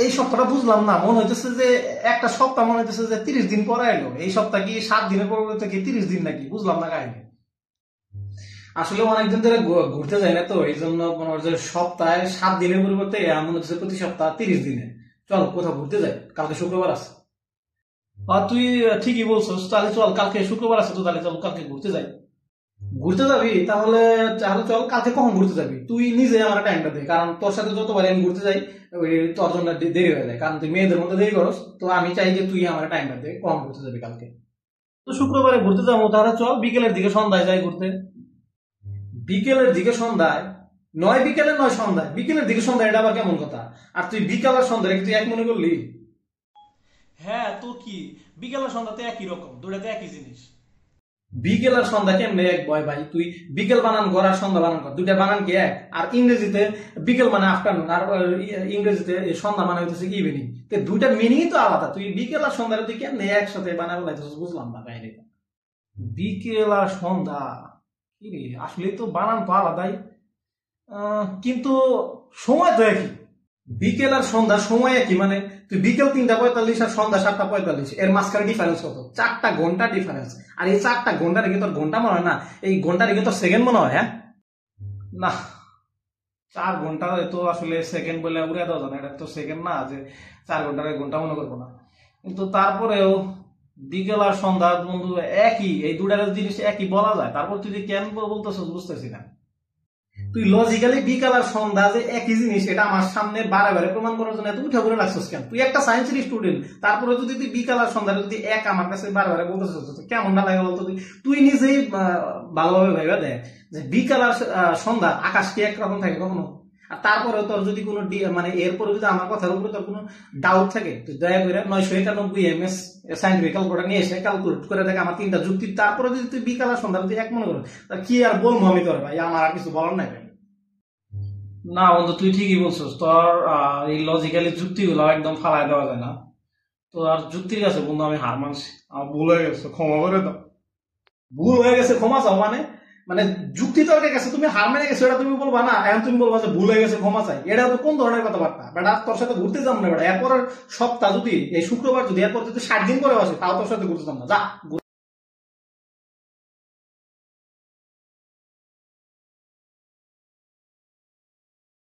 এই সপ্তাহটা বুঝলাম না, মনে হইতেছে যে একটা সপ্তাহ মনে হইতেছে যে 30 দিন পরে এলো। এই সপ্তাহ কি 7 দিনের পরিবর্তে কি 30 দিন নাকি, বুঝলাম না কাহিনী। আসলে অনেকদিন ধরে ঘুরতে যাই না, তো এই জন্য মনে হচ্ছে সপ্তাহে 7 দিনের পরিবর্তে মনে হচ্ছে প্রতি সপ্তাহ 30 দিনে। চল কোথাও ঘুরতে যাই, কালকে শুক্রবার আছে। আর তুই ঠিকই বলছিস, তাহলে চল, কালকে শুক্রবার আছে তো, তাহলে চল কালকে ঘুরতে যাই। ঘুরতে যাবি তাহলে? তাহলে চল, কালকে কখন ঘুরতে যাবি? তুই নিজে আমার টাইমটা দে, কারণ তোর সাথে যতবার আমি ঘুরতে যাই তোর জন্য দেরি হয়ে যায়, কারণ তুই মেয়েদের মধ্যে দেরি করস। তো আমি চাই যে তুই আমার টাইমটা দে, কখন ঘুরতে যাবি কালকে। তো শুক্রবারে ঘুরতে যাবো, তাহলে চল বিকেলের দিকে সন্ধ্যায় যাই ঘুরতে। বিকেলের দিকে সন্ধ্যায়? নয় বিকেলে নয় সন্ধ্যায়, বিকেলের দিকে সন্ধ্যায়, এটা আবার কেমন কথা? আর তুই বিকাল আর সন্ধ্যায় তুই এক মনে করলি? হ্যাঁ তো কি, বিকেল আর সন্ধ্যাতে একই রকম, দুটাতে একই জিনিস। বিকেল আর সন্ধ্যা কেমনে এক বয় ভাই? তুই বিকেল বানান কর আর সন্ধ্যা বানান কর, দুইটা বানান কি এক? আর ইংরেজিতে বিকেল মানে আফটারনুন, আর ইংরেজিতে সন্ধ্যা মানে হইতেছে ইভিনিং। তো দুইটার মিনিং তো আলাদা। তুই বিকেল আর সন্ধ্যা তুই কেমনে একসাথে বানাবো লাগতেছিস, বুঝলাম না কাহিনীটা। বিকেল আর সন্ধ্যা কি রে, আসলে তো বানান তো আলাদাই, কিন্তু সময় তো একই। বিকেল আর সন্ধ্যা সময় একই মানে? তুই বিকেল 3টা 45 আর সন্ধ্যা 7টা 45, এর মাঝখানে ডিফারেন্স কত? 4টা ঘন্টা ডিফারেন্স। আর এই 4টা ঘন্টা রেখে তোর ঘন্টা মনে হয় না, এই ঘন্টা রেখে তোর সেকেন্ড মনে হয়। হ্যাঁ না, 4 ঘন্টা তো আসলে সেকেন্ড বলে উড়ে দেওয়া যায় না, এটা তো সেকেন্ড না যে 4 ঘন্টার ঘন্টা মনে করবো না। কিন্তু তারপরেও বিকেল আর সন্ধ্যা বন্ধু একই, এই দুটার জিনিস একই বলা যায়। তারপর তুই যে কেন বলতেছিস বুঝতেছি না। তুই লজিক্যালি বিকাল আর সন্ধ্যা যে একই জিনিস, এটা আমার সামনে বারে বারে প্রমাণ করার জন্য এত উঠে পড়ে লাগছিস কেন? তুই একটা সায়েন্সের স্টুডেন্ট, তারপরে যদি তুই বিকাল আর সন্ধ্যা যদি এক আমার কাছে বারে বারে বলতেছিস, কেমন না লাগে বলতো? তুই নিজেই ভালোভাবে ভেবে দেখ যে বিকাল আর সন্ধ্যা আকাশ কি একরকম থাকে কখনো? আর তারপরে তোর যদি কোনো মানে এরপরে যদি আমার কথার উপরে তোর কোনো ডাউট থাকে, তুই দয়া করে 991 MS সাইন্টিফিক ক্যালকুলেটর নিয়ে এসে ক্যালকুলেট করে দেখ আমার 3টা যুক্তি। তারপরে যদি তুই বিকাল আর সন্ধ্যা যদি এক মনে করো, কি আর বলবো আমি তোর ভাই, আমার আর কিছু বলার নাই ভাই। না বন্ধু, তুই ঠিকই বলছিস, তোর এই লজিক্যালি যুক্তিগুলো একদম ফালাই দেওয়া যায় না। তো আর যুক্তির কাছে বন্ধু আমি হার মানছি, আমার ভুল হয়ে গেছে, ক্ষমা করে দাও। ভুল হয়ে গেছে ক্ষমা চাও মানে? মানে যুক্তি তর্কের কাছে তুমি হার মেনে গেছো, এটা তুমি বলবা না? এখন তুমি বলবা যে ভুল হয়ে গেছে ক্ষমা চাই, এটা তো কোন ধরনের কথাবার্তা বেটা? তোর সাথে ঘুরতে যাবো না বেটা, এরপর সপ্তাহ যদি এই শুক্রবার যদি এরপর যদি 7 দিন পরে আসে, তাও তোর সাথে ঘুরতে যাবো না, যা।